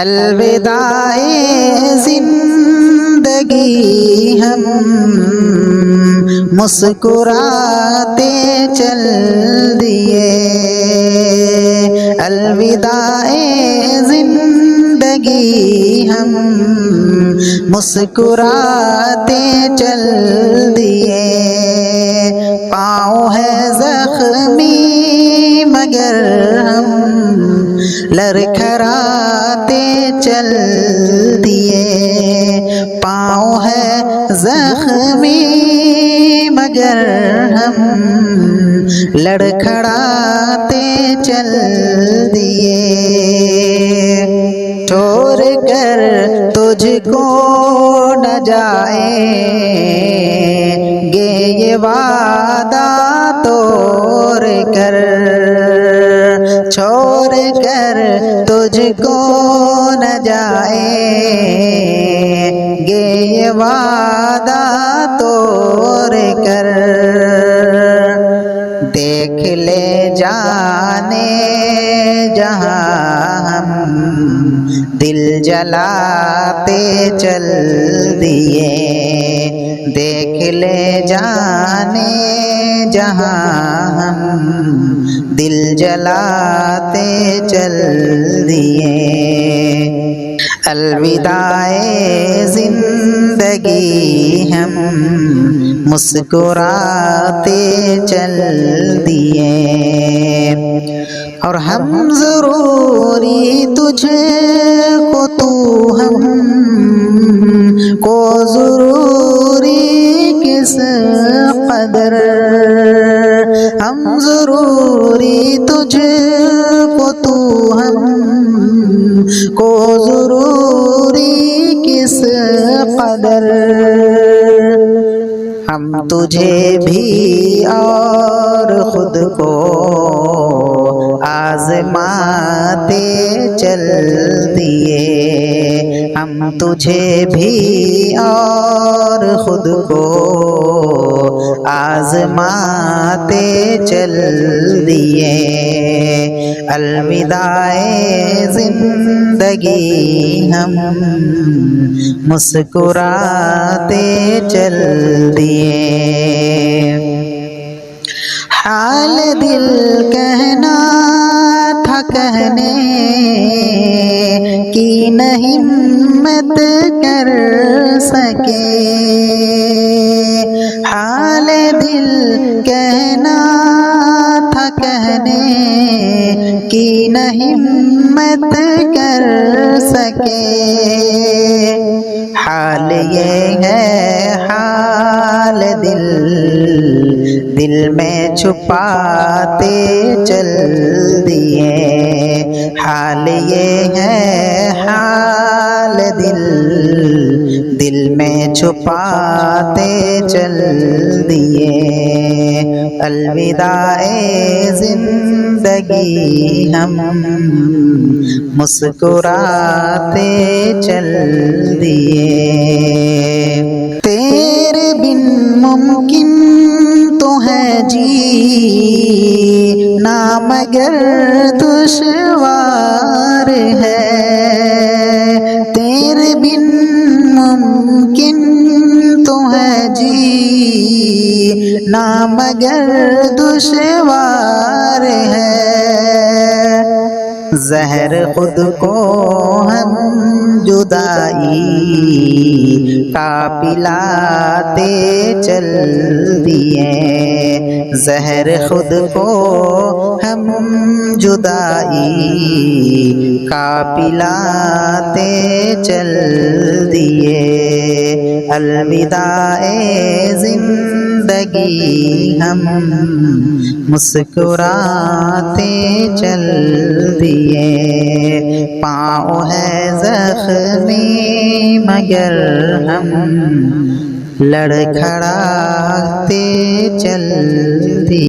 الوداع زندگی ہم مسکراتے چل دیے، الوداع زندگی ہم مسکراتے چل دیے، پاؤں ہے زخمی مگر ہم لڑکھڑاتے چل دیے، پاؤں ہے زخمی مگر ہم لڑکھڑاتے چل دیے، چھوڑ کر تجھ کو نہ جائیں گے یہ وعدہ توڑ کر، چھوڑ کر تجھ کو نہ جائیں گے یہ وعدہ توڑ کر، دیکھ لے جانے جہاں ہم دل جلاتے چل دیے، دیکھ لے جانے جہاں ہم دل جلاتے چل دیے، الوداع زندگی ہم مسکراتے چل دیے، اور ہم ضروری تجھ کو تو ہم کو ضروری کس قدر، ہم ضروری تجھ کو تو ہم کو ضروری کس قدر، ہم تجھے بھی اور خود کو آزماتے چل دیے، ہم تجھے بھی اور خود کو آزماتے چل دیے، الوداع زندگی ہم مسکراتے چل دیے، حال دل کہنا تھا کہنے کی نہ ہمت کر سکے، حال دل کہنا تھا کہنے کی نہ ہمت کر سکے، حال یہ ہے حال دل دل میں چھپاتے چل دیے، حال یہ ہے حال دل دل میں چھپاتے چل دیے، الوداع زندگی ہم مسکراتے چل دیے، تیرے بن ممکن تو ہے جینا مگر دشوار ہے، تیرے بن ممکن تو ہے جینا مگر دشوار ہے، زہر خود کو ہم جدائی کا پلاتے چل دیے، زہر خود کو ہم جدائی کا پلاتے چل دیے، الوداع زندگی ہم مسکراتے چل دیے، پاؤں ہے زخمی مگر ہم لڑکھڑاتے چل دیے۔